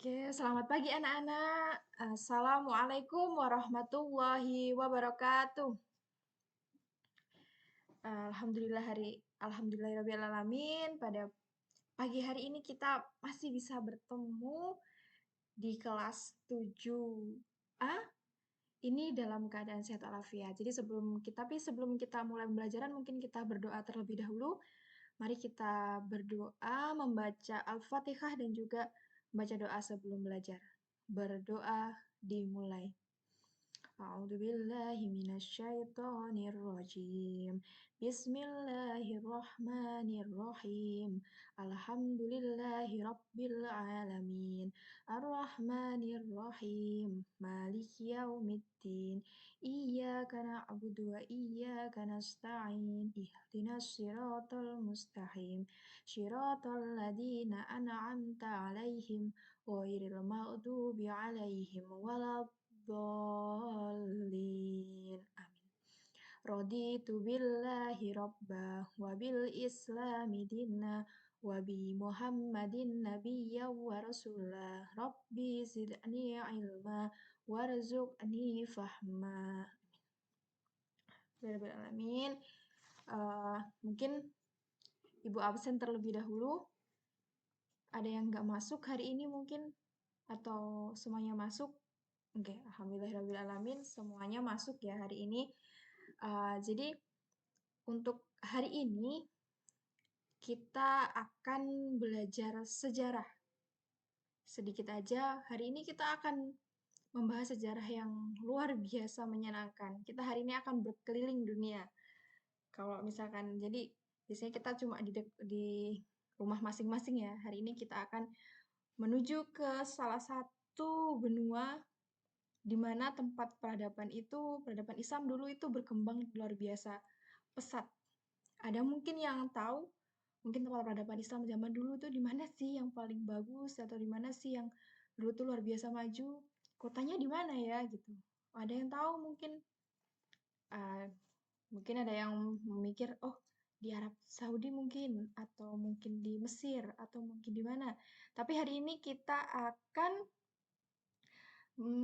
Oke, selamat pagi anak-anak. Assalamualaikum warahmatullahi wabarakatuh. Alhamdulillahirabbil alamin. Pada pagi hari ini kita masih bisa bertemu di kelas 7A. Ini dalam keadaan sehat walafiat. Jadi sebelum kita mulai pembelajaran, mungkin kita berdoa terlebih dahulu. Mari kita berdoa, membaca Al-Fatihah dan juga membaca doa sebelum belajar. Berdoa dimulai. A'udzu billahi minasyaitonir rajim. Bismillahirrahmanirrahim. Alhamdulillahi rabbil alamin. Arrahmanir rahim. Maliki yaumiddin. Iyyaka na'budu wa iyyaka nasta'in. Ihdinas siratal mustaqim. Shiratal ladzina an'amta 'alaihim ghairil maghdubi 'alaihim waladdallin. Amin. Raditu billahi rabba wa bil islami dinna wa bi Muhammadin nabiyya wa rasulah. Rabbi zidni ilma warzuqni fahma. Amin. Mungkin Ibu absen terlebih dahulu. Ada yang nggak masuk hari ini mungkin? Atau semuanya masuk? Oke, alhamdulillahirabbil semuanya masuk ya hari ini. Jadi untuk hari ini kita akan belajar sejarah. Sedikit aja, hari ini kita akan membahas sejarah yang luar biasa menyenangkan. Kita hari ini akan berkeliling dunia. Kalau misalkan, jadi biasanya kita cuma di rumah masing-masing ya. Hari ini kita akan menuju ke salah satu benua di mana tempat peradaban Islam dulu itu berkembang luar biasa pesat. Ada mungkin yang tahu, mungkin tempat peradaban Islam zaman dulu tuh di mana sih yang paling bagus atau di mana sih yang dulu tuh luar biasa maju? Kotanya di mana ya gitu. Ada yang tahu mungkin mungkin ada yang memikir, oh di Arab Saudi mungkin, atau mungkin di Mesir, atau mungkin di mana. Tapi hari ini kita akan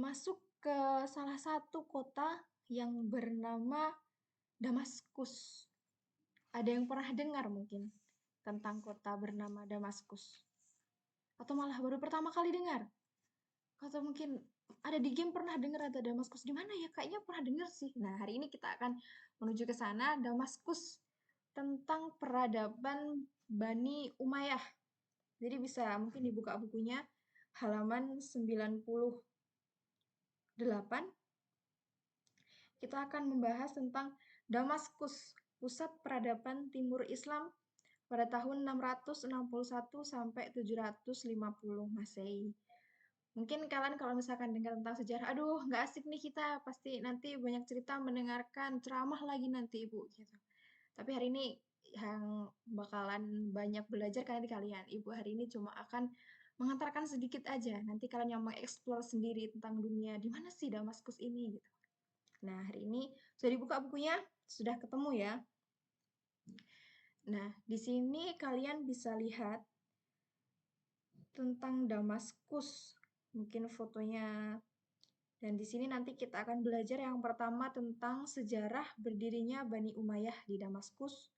masuk ke salah satu kota yang bernama Damaskus. Ada yang pernah dengar mungkin tentang kota bernama Damaskus? Atau malah baru pertama kali dengar? Atau mungkin ada di game pernah dengar ada Damaskus di mana ya? Kayaknya pernah dengar sih. Nah, hari ini kita akan menuju ke sana, Damaskus, tentang peradaban Bani Umayyah. Jadi bisa mungkin dibuka bukunya halaman 98. Kita akan membahas tentang Damaskus, pusat peradaban Timur Islam pada tahun 661 sampai 750 Masehi. Mungkin kalian kalau misalkan dengar tentang sejarah, aduh nggak asik nih kita, pasti nanti banyak cerita mendengarkan ceramah lagi nanti Ibu gitu. Tapi hari ini yang bakalan banyak belajar kan di kalian. Ibu hari ini cuma akan mengantarkan sedikit aja. Nanti kalian yang mengeksplor sendiri tentang dunia. Di mana sih Damaskus ini gitu. Nah, hari ini sudah dibuka bukunya, sudah ketemu ya. Nah, di sini kalian bisa lihat tentang Damaskus. Mungkin fotonya. Dan di sini nanti kita akan belajar yang pertama tentang sejarah berdirinya Bani Umayyah di Damaskus.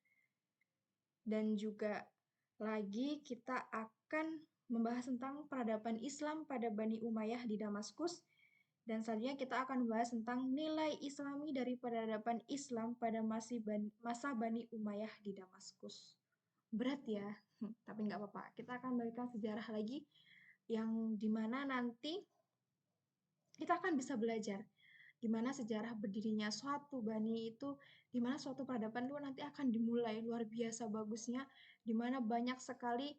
Dan juga lagi kita akan membahas tentang peradaban Islam pada Bani Umayyah di Damaskus. Dan selanjutnya kita akan membahas tentang nilai Islami dari peradaban Islam pada masa Bani Umayyah di Damaskus. Berat ya, tapi nggak apa-apa. Kita akan memberikan sejarah lagi yang dimana nanti kita akan bisa belajar gimana sejarah berdirinya suatu bani itu, dimana suatu peradaban itu nanti akan dimulai luar biasa bagusnya, dimana banyak sekali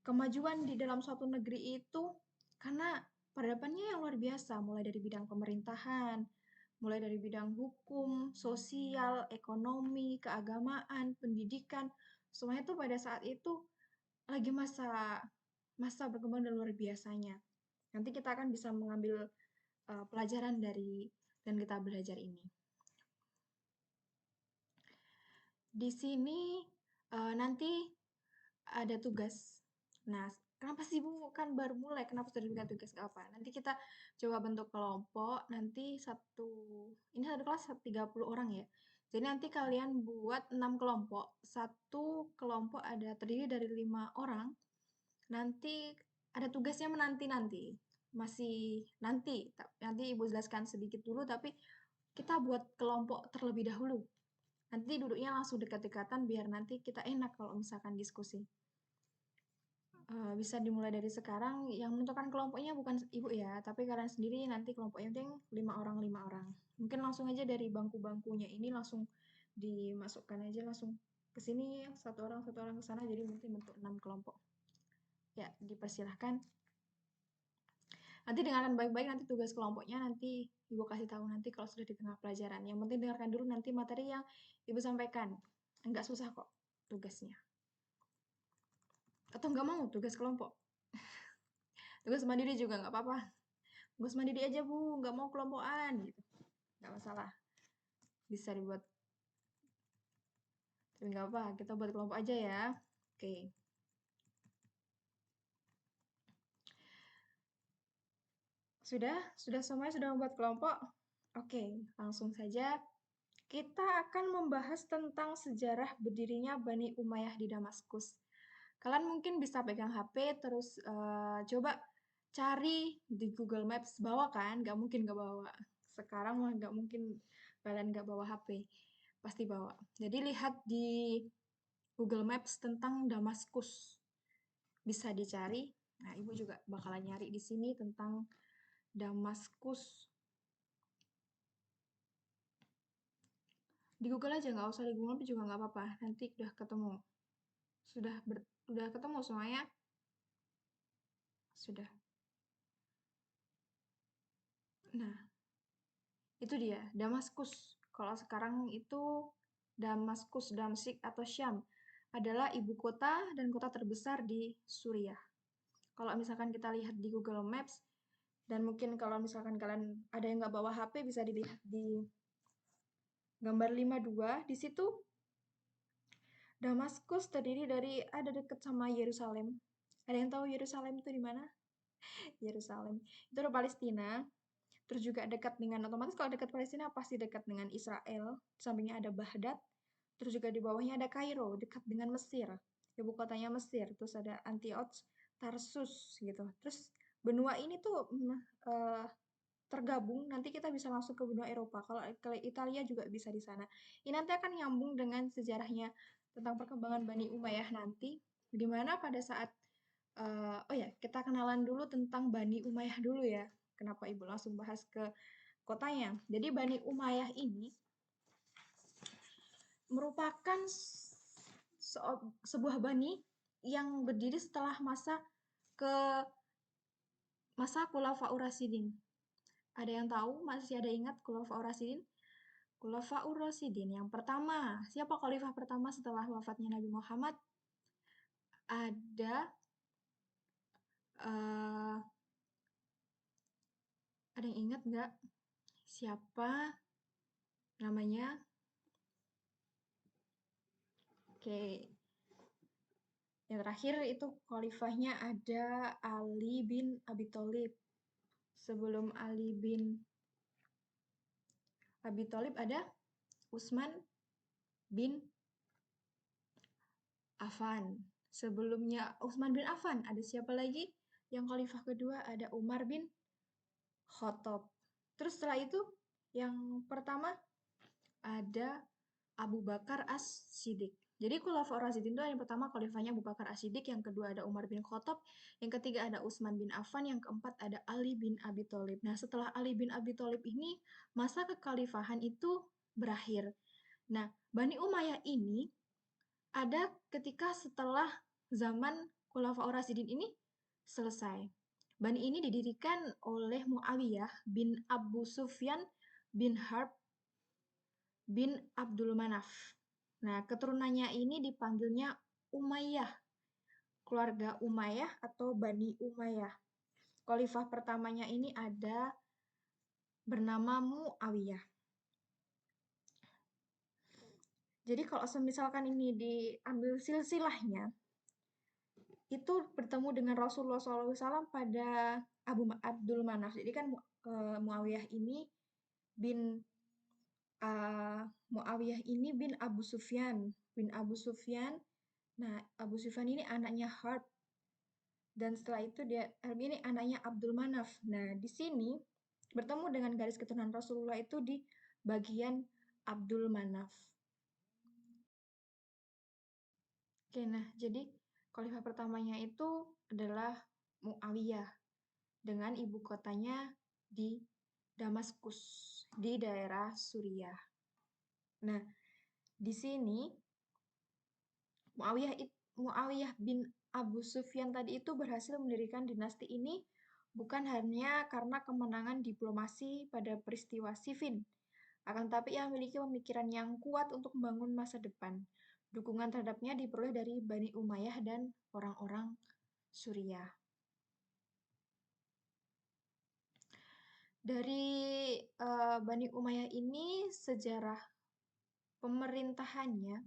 kemajuan di dalam suatu negeri itu karena peradabannya yang luar biasa, mulai dari bidang pemerintahan, mulai dari bidang hukum, sosial, ekonomi, keagamaan, pendidikan, semuanya itu pada saat itu lagi masa berkembang dan luar biasanya. Nanti kita akan bisa mengambil pelajaran dari dan kita belajar ini. Di sini nanti ada tugas. Nah, Kenapa sih Bu? Kan baru mulai, kenapa sudah diberikan tugas? Gak apa. Nanti kita coba bentuk kelompok, nanti ini satu kelas 30 orang ya. Jadi nanti kalian buat 6 kelompok, satu kelompok terdiri dari 5 orang, nanti ada tugasnya menanti-nanti. Masih nanti Ibu jelaskan sedikit dulu, tapi kita buat kelompok terlebih dahulu. Nanti duduknya langsung dekat-dekatan biar nanti kita enak kalau misalkan diskusi. Bisa dimulai dari sekarang, yang menentukan kelompoknya bukan Ibu ya, tapi kalian sendiri nanti kelompoknya penting 5 orang, 5 orang. Mungkin langsung aja dari bangku-bangkunya ini langsung dimasukkan aja langsung ke sini, satu orang ke sana, jadi mungkin bentuk 6 kelompok. Ya, dipersilahkan. Nanti dengarkan baik-baik nanti tugas kelompoknya, nanti Ibu kasih tahu nanti kalau sudah di tengah pelajaran. Yang penting dengarkan dulu nanti materi yang Ibu sampaikan. Enggak susah kok tugasnya. Atau nggak mau tugas kelompok? Tugas mandiri juga nggak apa-apa. Tugas mandiri aja Bu, nggak mau kelompokan gitu. Nggak masalah. Bisa dibuat. Tapi nggak apa, kita buat kelompok aja ya. Oke. Sudah semuanya sudah membuat kelompok? Oke, langsung saja. Kita akan membahas tentang sejarah berdirinya Bani Umayyah di Damaskus. Kalian mungkin bisa pegang HP, terus coba cari di Google Maps. Bawa kan? Nggak mungkin nggak bawa. Sekarang mah nggak mungkin kalian nggak bawa HP. Pasti bawa. Jadi lihat di Google Maps tentang Damaskus. Bisa dicari. Nah, Ibu juga bakalan nyari di sini tentang Damaskus. Di Google aja, nggak usah di Google juga nggak apa-apa. Nanti udah ketemu. Udah ketemu semuanya? Sudah. Nah, itu dia, Damaskus. Kalau sekarang itu Damaskus, Damsyik atau Syam adalah ibu kota dan kota terbesar di Suriah. Kalau misalkan kita lihat di Google Maps, dan mungkin kalau misalkan kalian ada yang nggak bawa HP, bisa dilihat di gambar 52. Di situ Damaskus terdiri dari ada dekat sama Yerusalem. Ada yang tahu Yerusalem itu di mana? Yerusalem. Itu ada Palestina. Terus juga dekat dengan, otomatis kalau dekat Palestina pasti dekat dengan Israel. Sampingnya ada Baghdad. Terus juga di bawahnya ada Kairo, dekat dengan Mesir. Ibu kotanya Mesir. Terus ada Antioch, Tarsus gitu. Terus benua ini tuh tergabung, nanti kita bisa masuk ke benua Eropa. Kalau ke Italia juga bisa di sana. Ini nanti akan nyambung dengan sejarahnya tentang perkembangan Bani Umayyah nanti. Di mana pada saat oh ya, kita kenalan dulu tentang Bani Umayyah dulu ya. Kenapa Ibu langsung bahas ke kotanya? Jadi Bani Umayyah ini merupakan sebuah bani yang berdiri setelah masa Khulafaur Rasyidin. Ada yang tahu? Masih ada ingat Khulafaur Rasyidin? Khulafaur Rasyidin yang pertama, siapa khalifah pertama setelah wafatnya Nabi Muhammad? Ada ada yang ingat nggak? Siapa namanya? Oke. Yang terakhir itu khalifahnya ada Ali bin Abi Thalib. Sebelum Ali bin Abi Thalib ada Utsman bin Affan. Sebelumnya Utsman bin Affan ada siapa lagi? Yang khalifah kedua ada Umar bin Khattab. Terus setelah itu yang pertama ada Abu Bakar As-Siddiq. Jadi Khulafaur Rasyidin itu yang pertama khalifahnya Abu Bakar As-Siddiq, yang kedua ada Umar bin Khattab, yang ketiga ada Utsman bin Affan, yang keempat ada Ali bin Abi Thalib. Nah, setelah Ali bin Abi Thalib ini masa kekhalifahan itu berakhir. Nah, Bani Umayyah ini ada ketika setelah zaman Khulafaur Rasyidin ini selesai. Bani ini didirikan oleh Muawiyah bin Abu Sufyan bin Harb bin Abdul Manaf. Nah, keturunannya ini dipanggilnya Umayyah, keluarga Umayyah atau Bani Umayyah. Khalifah pertamanya ini ada bernama Muawiyah. Jadi kalau misalkan ini diambil silsilahnya, itu bertemu dengan Rasulullah SAW pada Abdul Manaf. Jadi kan Muawiyah ini bin Muawiyah ini bin Abu Sufyan, bin Abu Sufyan. Nah, Abu Sufyan ini anaknya Harb, dan setelah itu Harb ini anaknya Abdul Manaf. Nah, di sini bertemu dengan garis keturunan Rasulullah itu di bagian Abdul Manaf. Oke, nah jadi khalifah pertamanya itu adalah Muawiyah dengan ibu kotanya di Damaskus, di daerah Suriah. Nah, di sini Muawiyah bin Abu Sufyan tadi itu berhasil mendirikan dinasti ini bukan hanya karena kemenangan diplomasi pada peristiwa Siffin, akan tetapi ia memiliki pemikiran yang kuat untuk membangun masa depan. Dukungan terhadapnya diperoleh dari Bani Umayyah dan orang-orang Suriah. Dari Bani Umayyah ini sejarah pemerintahannya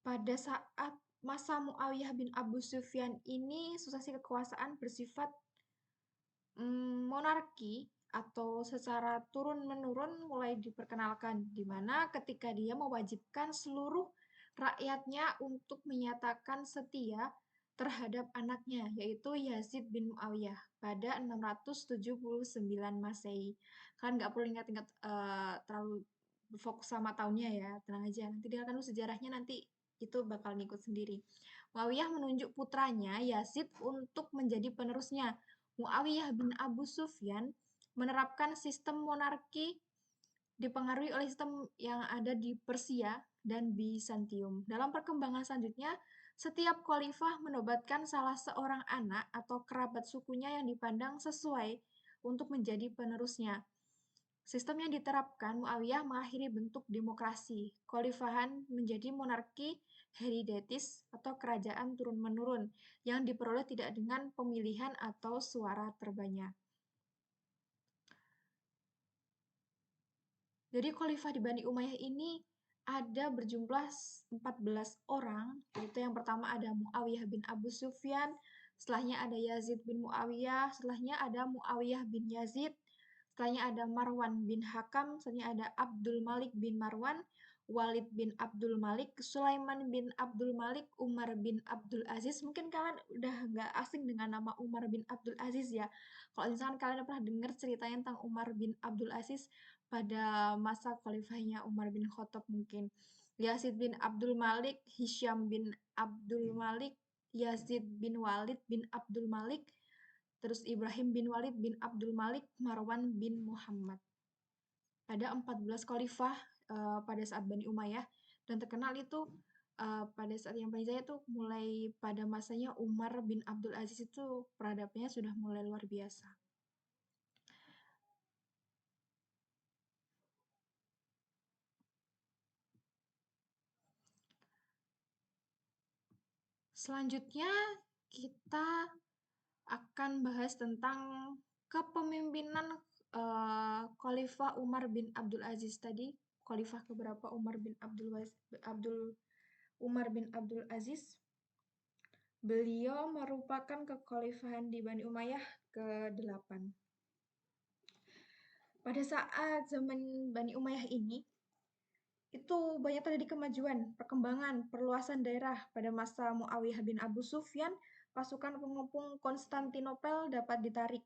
pada saat masa Muawiyah bin Abu Sufyan ini suksesi kekuasaan bersifat monarki atau secara turun-menurun mulai diperkenalkan, di mana ketika dia mewajibkan seluruh rakyatnya untuk menyatakan setia terhadap anaknya, yaitu Yazid bin Muawiyah pada 679 Masehi. Kalian nggak perlu ingat-ingat terlalu fokus sama tahunnya ya, tenang aja. Nanti dengarkan dulu sejarahnya, nanti itu bakal ngikut sendiri. Muawiyah menunjuk putranya Yazid untuk menjadi penerusnya. Muawiyah bin Abu Sufyan menerapkan sistem monarki dipengaruhi oleh sistem yang ada di Persia dan Bizantium. Dalam perkembangan selanjutnya, setiap khalifah menobatkan salah seorang anak atau kerabat sukunya yang dipandang sesuai untuk menjadi penerusnya. Sistem yang diterapkan Muawiyah mengakhiri bentuk demokrasi. Khalifahan menjadi monarki hereditaris atau kerajaan turun-menurun yang diperoleh tidak dengan pemilihan atau suara terbanyak. Jadi khalifah di Bani Umayyah ini ada berjumlah 14 orang, yaitu yang pertama ada Muawiyah bin Abu Sufyan, setelahnya ada Yazid bin Muawiyah, setelahnya ada Muawiyah bin Yazid, setelahnya ada Marwan bin Hakam, setelahnya ada Abdul Malik bin Marwan, Walid bin Abdul Malik, Sulaiman bin Abdul Malik, Umar bin Abdul Aziz. Mungkin kalian udah nggak asing dengan nama Umar bin Abdul Aziz ya. Kalau misalkan kalian pernah dengar ceritanya tentang Umar bin Abdul Aziz pada masa khalifahnya Umar bin Khattab mungkin. Yazid bin Abdul Malik, Hisham bin Abdul Malik, Yazid bin Walid bin Abdul Malik, terus Ibrahim bin Walid bin Abdul Malik, Marwan bin Muhammad. Ada 14 khalifah pada saat Bani Umayyah, dan terkenal itu pada saat yang paling saya itu mulai pada masanya Umar bin Abdul Aziz itu peradabannya sudah mulai luar biasa. Selanjutnya kita akan bahas tentang kepemimpinan Khalifah Umar bin Abdul Aziz tadi. Khalifah keberapa Umar bin Abdul Aziz? Beliau merupakan kekhalifahan di Bani Umayyah ke-8. Pada saat zaman Bani Umayyah ini, itu banyak terjadi kemajuan, perkembangan, perluasan daerah. Pada masa Muawiyah bin Abu Sufyan, pasukan pengepung Konstantinopel dapat ditarik.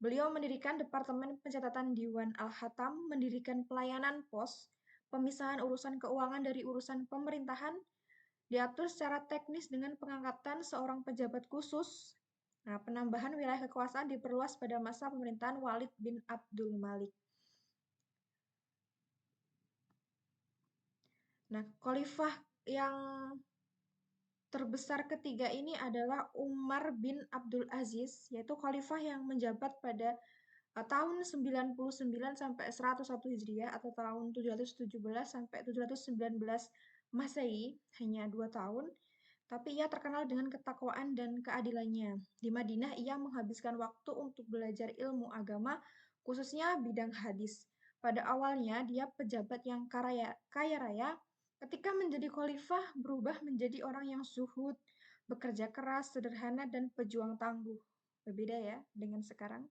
Beliau mendirikan Departemen Pencatatan Diwan Al-Hatam, mendirikan pelayanan pos, pemisahan urusan keuangan dari urusan pemerintahan, diatur secara teknis dengan pengangkatan seorang pejabat khusus. Nah, penambahan wilayah kekuasaan diperluas pada masa pemerintahan Walid bin Abdul Malik. Nah, khalifah yang terbesar ketiga ini adalah Umar bin Abdul Aziz, yaitu khalifah yang menjabat pada tahun 99 sampai 101 Hijriah atau tahun 717 sampai 719 Masehi, hanya 2 tahun. Tapi ia terkenal dengan ketakwaan dan keadilannya. Di Madinah, ia menghabiskan waktu untuk belajar ilmu agama, khususnya bidang hadis. Pada awalnya, dia pejabat yang kaya raya, Ketika menjadi khalifah, berubah menjadi orang yang zuhud, bekerja keras, sederhana, dan pejuang tangguh. Berbeda ya dengan sekarang.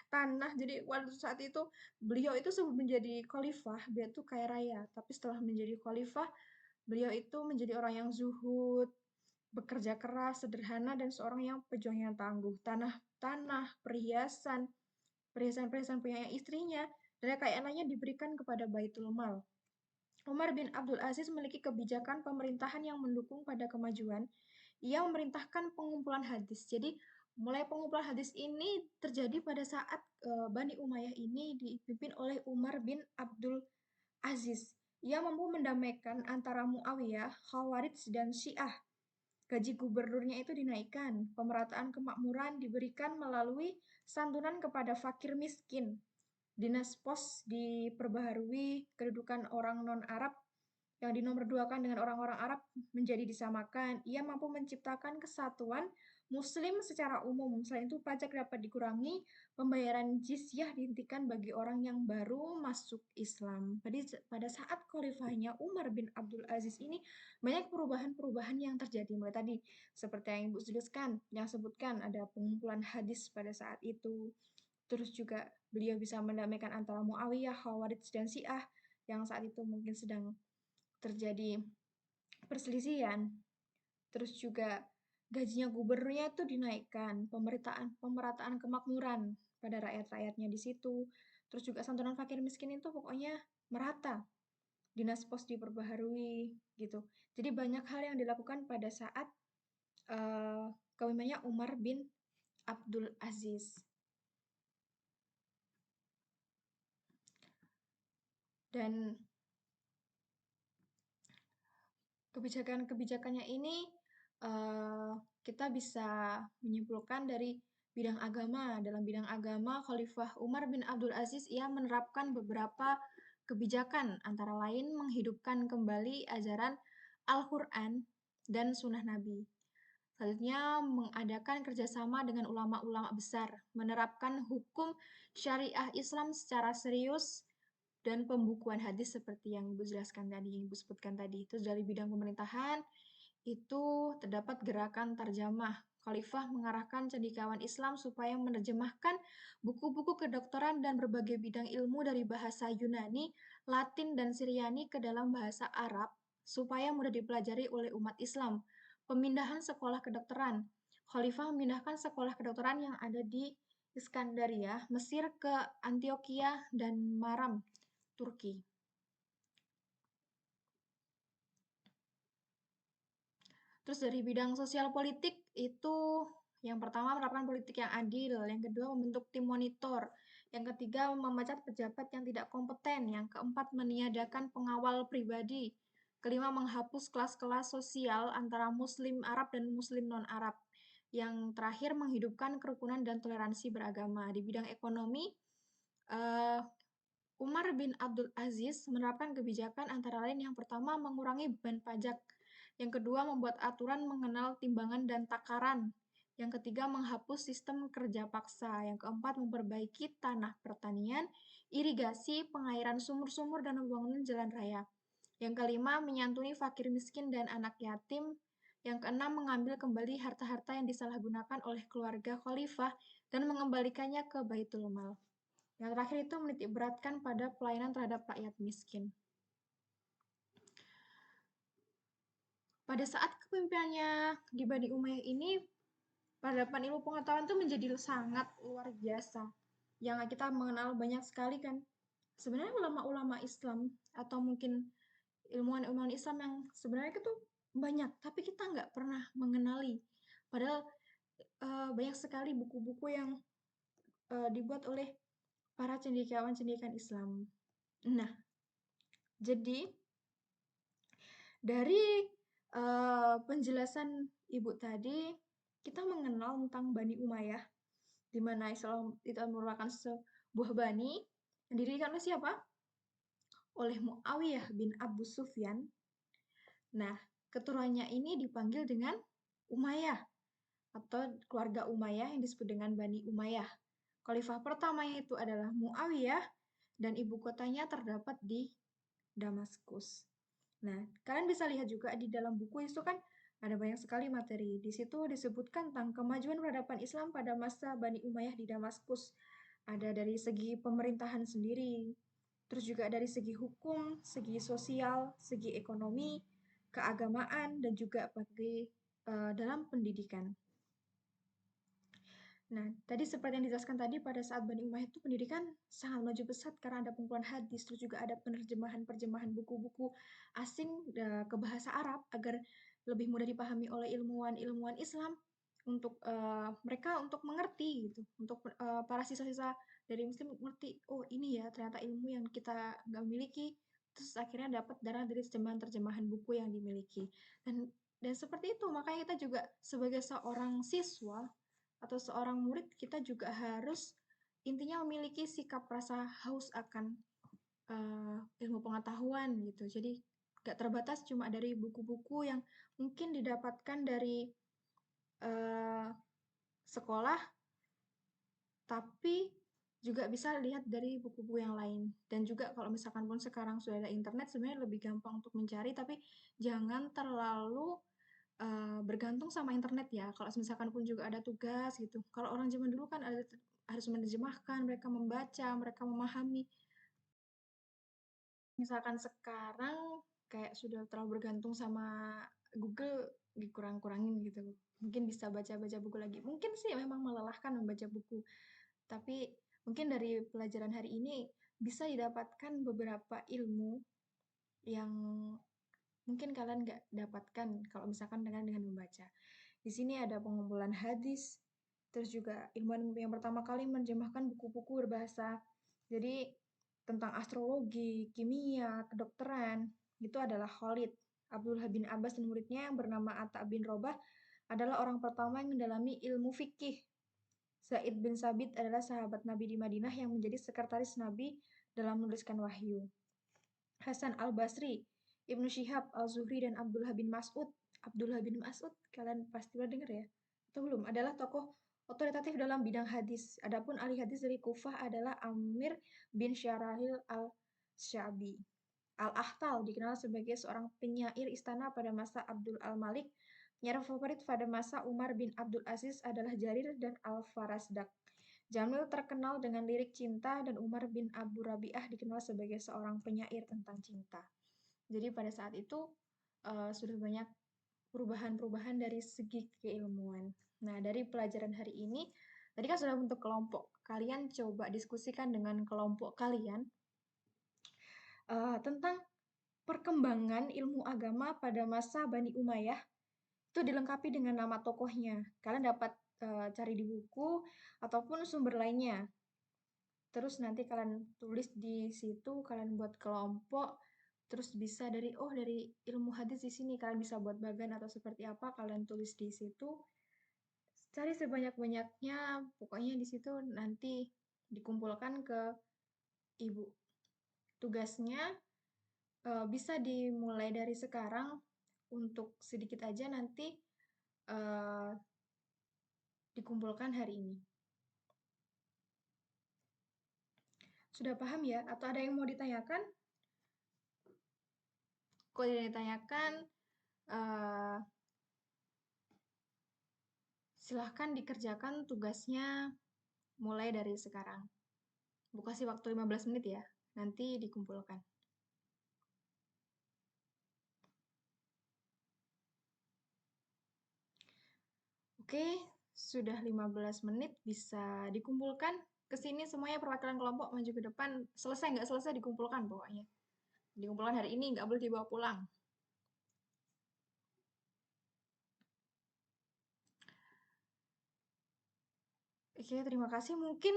Tanah, jadi waktu saat itu, beliau itu sebelum menjadi khalifah, dia tuh kaya raya. Tapi setelah menjadi khalifah, beliau itu menjadi orang yang zuhud, bekerja keras, sederhana, dan seorang yang pejuang yang tangguh. Tanah, perhiasan punya istrinya, dan kekayaannya diberikan kepada Baitul Mal. Umar bin Abdul Aziz memiliki kebijakan pemerintahan yang mendukung pada kemajuan. Ia memerintahkan pengumpulan hadis. Jadi, mulai pengumpulan hadis ini terjadi pada saat Bani Umayyah ini dipimpin oleh Umar bin Abdul Aziz. Ia mampu mendamaikan antara Muawiyah, Khawarij, dan Syiah. Gaji gubernurnya itu dinaikkan, pemerataan kemakmuran diberikan melalui santunan kepada fakir miskin. Dinas pos diperbaharui, kedudukan orang non-Arab yang dinomorduakan dengan orang-orang Arab menjadi disamakan. Ia mampu menciptakan kesatuan Muslim secara umum. Selain itu, pajak dapat dikurangi, pembayaran jizyah dihentikan bagi orang yang baru masuk Islam. Jadi pada saat khalifahnya Umar bin Abdul Aziz ini banyak perubahan-perubahan yang terjadi. Mulai tadi seperti yang Ibu sebutkan ada pengumpulan hadis pada saat itu. Terus juga beliau bisa mendamaikan antara Muawiyah, Khawarij, dan Syiah yang saat itu mungkin sedang terjadi perselisihan. Terus juga gajinya gubernurnya itu dinaikkan, pemerataan kemakmuran pada rakyat-rakyatnya di situ. Terus juga santunan fakir miskin itu pokoknya merata. Dinas pos diperbaharui gitu. Jadi banyak hal yang dilakukan pada saat kepemimpinannya Umar bin Abdul Aziz. Dan kebijakan-kebijakannya ini kita bisa menyimpulkan dari bidang agama. Dalam bidang agama, Khalifah Umar bin Abdul Aziz ia menerapkan beberapa kebijakan, antara lain menghidupkan kembali ajaran Al-Quran dan Sunnah Nabi. Selanjutnya, mengadakan kerjasama dengan ulama-ulama besar, menerapkan hukum syariah Islam secara serius, dan pembukuan hadis seperti yang Ibu jelaskan tadi, yang Ibu sebutkan tadi. Terus dari bidang pemerintahan, itu terdapat gerakan tarjamah. Khalifah mengarahkan cendekiawan Islam supaya menerjemahkan buku-buku kedokteran dan berbagai bidang ilmu dari bahasa Yunani, Latin, dan Syriani ke dalam bahasa Arab supaya mudah dipelajari oleh umat Islam. Pemindahan sekolah kedokteran. Khalifah memindahkan sekolah kedokteran yang ada di Iskandaria, Mesir ke Antioquia dan Maram, Turki. Terus dari bidang sosial politik itu yang pertama menerapkan politik yang adil, yang kedua membentuk tim monitor, yang ketiga memecat pejabat yang tidak kompeten, yang keempat meniadakan pengawal pribadi, kelima menghapus kelas-kelas sosial antara Muslim Arab dan Muslim non-Arab, yang terakhir menghidupkan kerukunan dan toleransi beragama. Di bidang ekonomi, Umar bin Abdul Aziz menerapkan kebijakan antara lain yang pertama mengurangi beban pajak, yang kedua membuat aturan mengenal timbangan dan takaran, yang ketiga menghapus sistem kerja paksa, yang keempat memperbaiki tanah pertanian, irigasi, pengairan sumur-sumur, dan pembangunan jalan raya. Yang kelima menyantuni fakir miskin dan anak yatim, yang keenam mengambil kembali harta-harta yang disalahgunakan oleh keluarga khalifah dan mengembalikannya ke Baitul Mal. Yang terakhir itu menitik beratkan pada pelayanan terhadap rakyat miskin. Pada saat kepemimpinannya di Bani Umayyah ini, peradaban ilmu pengetahuan itu menjadi sangat luar biasa. Yang kita mengenal banyak sekali kan. Sebenarnya ulama-ulama Islam atau mungkin ilmuwan-ilmuwan Islam yang sebenarnya itu banyak, tapi kita nggak pernah mengenali. Padahal banyak sekali buku-buku yang dibuat oleh para cendekiawan-cendekiawan Islam. Nah, jadi dari penjelasan Ibu tadi, kita mengenal tentang Bani Umayyah, di mana Islam itu merupakan sebuah bani yang didirikan oleh siapa? Oleh Muawiyah bin Abu Sufyan. Nah, keturunannya ini dipanggil dengan Umayyah atau keluarga Umayyah yang disebut dengan Bani Umayyah. Khalifah pertamanya itu adalah Muawiyah dan ibu kotanya terdapat di Damaskus. Nah, kalian bisa lihat juga di dalam buku itu kan ada banyak sekali materi. Di situ disebutkan tentang kemajuan peradaban Islam pada masa Bani Umayyah di Damaskus. Ada dari segi pemerintahan sendiri, terus juga dari segi hukum, segi sosial, segi ekonomi, keagamaan, dan juga bagi dalam pendidikan. Nah, tadi seperti yang dijelaskan tadi, pada saat Bani Umayyah itu pendidikan sangat maju pesat karena ada pengumpulan hadis, terus juga ada penerjemahan-perjemahan buku-buku asing ke bahasa Arab agar lebih mudah dipahami oleh ilmuwan-ilmuwan Islam untuk mereka untuk mengerti gitu, untuk para siswa-siswa dari Muslim mengerti, oh ini ya ternyata ilmu yang kita nggak miliki, terus akhirnya dapat dari terjemahan-terjemahan buku yang dimiliki. Dan seperti itu, makanya kita juga sebagai seorang siswa atau seorang murid, kita juga harus intinya memiliki sikap rasa haus akan ilmu pengetahuan gitu. Jadi gak terbatas cuma dari buku-buku yang mungkin didapatkan dari uh, sekolah, tapi juga bisa lihat dari buku-buku yang lain. Dan juga kalau misalkan pun sekarang sudah ada internet, sebenarnya lebih gampang untuk mencari, tapi jangan terlalu bergantung sama internet ya. Kalau misalkan pun juga ada tugas gitu. Kalau orang zaman dulu kan harus menerjemahkan, mereka membaca, mereka memahami. Misalkan sekarang kayak sudah terlalu bergantung sama Google, dikurang-kurangin gitu. Mungkin bisa baca-baca buku lagi. Mungkin sih memang melelahkan membaca buku. Tapi mungkin dari pelajaran hari ini bisa didapatkan beberapa ilmu yang mungkin kalian nggak dapatkan kalau misalkan dengan membaca. Di sini ada pengumpulan hadis, terus juga ilmuwan yang pertama kali menerjemahkan buku-buku berbahasa. Jadi tentang astrologi, kimia, kedokteran, itu adalah Khalid. Abdullah bin Abbas dan muridnya yang bernama Atta bin Robah adalah orang pertama yang mendalami ilmu fikih. Zaid bin Sabit adalah sahabat Nabi di Madinah yang menjadi sekretaris Nabi dalam menuliskan wahyu. Hasan al-Basri, Ibnu Syihab, Al-Zuhri, dan Abdullah bin Mas'ud. Abdullah bin Mas'ud, kalian pasti pernah dengar ya? Atau belum? Adalah tokoh otoritatif dalam bidang hadis. Adapun ahli hadis dari Kufah adalah Amir bin Syarahil al-Syabi. Al-Ahtal dikenal sebagai seorang penyair istana pada masa Abdul al-Malik. Penyair favorit pada masa Umar bin Abdul Aziz adalah Jarir dan Al-Farazdak. Jamil terkenal dengan lirik cinta dan Umar bin Abu Rabi'ah dikenal sebagai seorang penyair tentang cinta. Jadi pada saat itu sudah banyak perubahan-perubahan dari segi keilmuan. Nah, dari pelajaran hari ini, tadi kan sudah bentuk kelompok. Kalian coba diskusikan dengan kelompok kalian tentang perkembangan ilmu agama pada masa Bani Umayyah. Itu dilengkapi dengan nama tokohnya. Kalian dapat cari di buku ataupun sumber lainnya. Terus nanti kalian tulis di situ, kalian buat kelompok, terus bisa dari ilmu hadis di sini kalian bisa buat bagan atau seperti apa, kalian tulis di situ. Cari sebanyak-banyaknya, pokoknya di situ nanti dikumpulkan ke ibu. Tugasnya bisa dimulai dari sekarang untuk sedikit aja nanti dikumpulkan hari ini. Sudah paham ya? Atau ada yang mau ditanyakan? Kalau tidak ditanyakan, silahkan dikerjakan tugasnya mulai dari sekarang. Bu kasih waktu 15 menit ya, nanti dikumpulkan. Oke, sudah 15 menit bisa dikumpulkan. Kesini semuanya perwakilan kelompok maju ke depan. Selesai nggak selesai dikumpulkan pokoknya. Dikumpulkan hari ini, nggak boleh dibawa pulang. Oke, terima kasih. Mungkin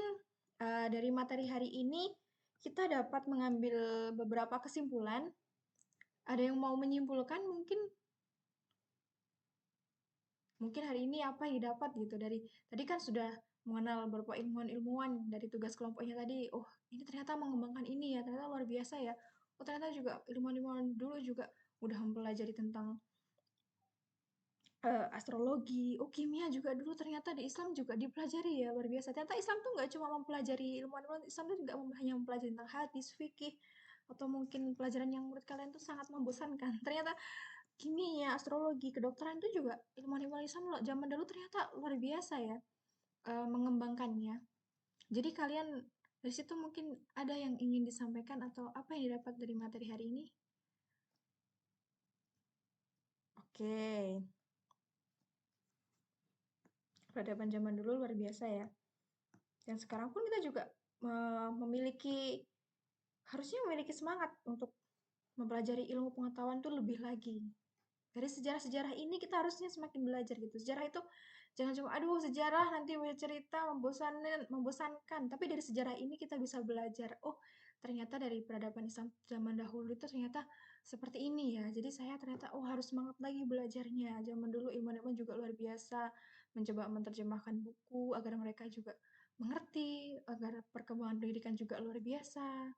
dari materi hari ini kita dapat mengambil beberapa kesimpulan. Ada yang mau menyimpulkan mungkin? Mungkin hari ini apa yang didapat gitu dari tadi kan sudah mengenal beberapa ilmuwan-ilmuwan dari tugas kelompoknya tadi. Oh, ini ternyata mengembangkan ini ya, ternyata luar biasa ya. Oh, ternyata juga ilmuwan-ilmuwan dulu juga udah mempelajari tentang astrologi. Oh, kimia juga dulu ternyata di Islam juga dipelajari ya, luar biasa. Ternyata Islam tuh nggak cuma mempelajari ilmuwan-ilmuwan, Islam tuh juga hanya mempelajari tentang hadis, fikih, atau mungkin pelajaran yang menurut kalian tuh sangat membosankan. Ternyata kimia, astrologi, kedokteran itu juga ilmu-ilmu Islam zaman dulu ternyata luar biasa ya mengembangkannya. Jadi kalian dari situ mungkin ada yang ingin disampaikan atau apa yang didapat dari materi hari ini? Oke, peradaban zaman dulu luar biasa ya. Dan sekarang pun kita juga memiliki harusnya memiliki semangat untuk mempelajari ilmu pengetahuan tuh lebih lagi. Dari sejarah-sejarah ini kita harusnya semakin belajar gitu. Sejarah itu jangan cuma aduh sejarah nanti cerita membosankan, tapi dari sejarah ini kita bisa belajar. Oh, ternyata dari peradaban Islam zaman dahulu itu ternyata seperti ini ya. Jadi saya ternyata oh harus semangat lagi belajarnya. Zaman dulu ilmuwan juga luar biasa mencoba menerjemahkan buku agar mereka juga mengerti, agar perkembangan pendidikan juga luar biasa.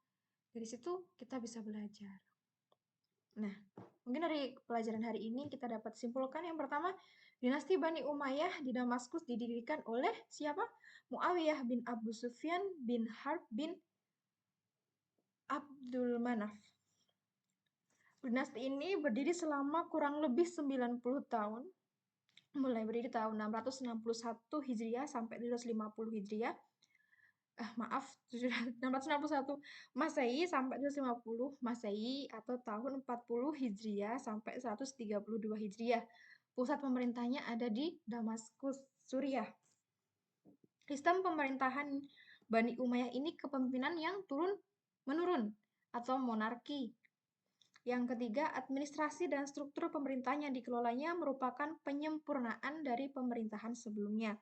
Dari situ kita bisa belajar. Nah, mungkin dari pelajaran hari ini kita dapat simpulkan yang pertama, dinasti Bani Umayyah di Damaskus didirikan oleh siapa? Muawiyah bin Abu Sufyan bin Harb bin Abdul Manaf. Dinasti ini berdiri selama kurang lebih 90 tahun, mulai berdiri tahun 661 Hijriah sampai 750 Hijriah. Maaf, 661 Masehi sampai 750 Masehi atau tahun 40 Hijriah sampai 132 Hijriah. Pusat pemerintahnya ada di Damaskus, Suriah. Sistem pemerintahan Bani Umayyah ini kepemimpinan yang turun-menurun atau monarki. Yang ketiga, administrasi dan struktur pemerintahan yang dikelolanya merupakan penyempurnaan dari pemerintahan sebelumnya.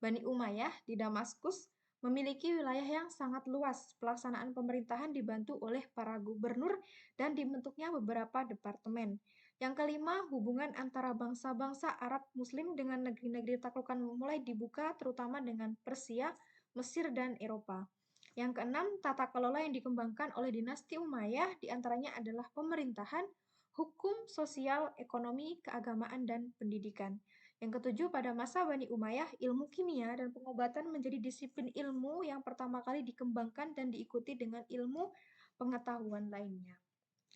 Bani Umayyah di Damaskus memiliki wilayah yang sangat luas. Pelaksanaan pemerintahan dibantu oleh para gubernur dan dibentuknya beberapa departemen. Yang kelima, hubungan antara bangsa-bangsa Arab Muslim dengan negeri-negeri taklukan mulai dibuka, terutama dengan Persia, Mesir, dan Eropa. Yang keenam, tata kelola yang dikembangkan oleh dinasti Umayyah diantaranya adalah pemerintahan, hukum, sosial, ekonomi, keagamaan, dan pendidikan. Yang ketujuh, pada masa Bani Umayyah, ilmu kimia dan pengobatan menjadi disiplin ilmu yang pertama kali dikembangkan dan diikuti dengan ilmu pengetahuan lainnya.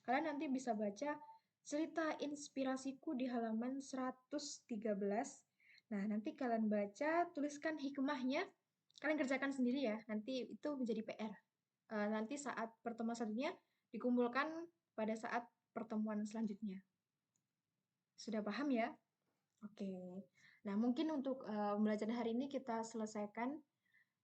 Kalian nanti bisa baca cerita inspirasiku di halaman 113. Nah, nanti kalian baca, tuliskan hikmahnya, kalian kerjakan sendiri ya, nanti itu menjadi PR. Nanti saat pertemuan selanjutnya dikumpulkan pada saat pertemuan selanjutnya. Sudah paham ya? Oke. Nah, mungkin untuk pembelajaran hari ini kita selesaikan.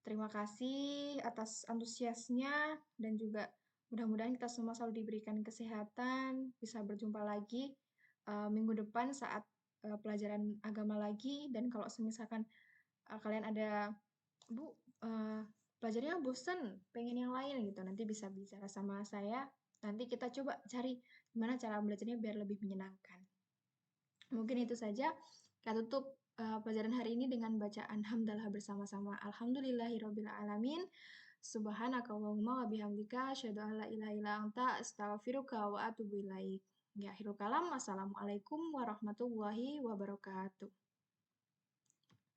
Terima kasih atas antusiasnya dan juga mudah-mudahan kita semua selalu diberikan kesehatan, bisa berjumpa lagi minggu depan saat pelajaran agama lagi. Dan kalau misalkan kalian ada, Bu, pelajarannya bosan, pengen yang lain gitu, nanti bisa bicara sama saya. Nanti kita coba cari gimana cara belajarnya biar lebih menyenangkan. Mungkin itu saja. Kita tutup pelajaran hari ini dengan bacaan hamdalah bersama-sama. Alhamdulillahirabbil alamin. Subhanakallahumma wa bihamdika asyhadu an la ilaha illa anta astaghfiruka wa atubu ilaik. Ya, akhirul kalam. Assalamualaikum warahmatullahi wabarakatuh.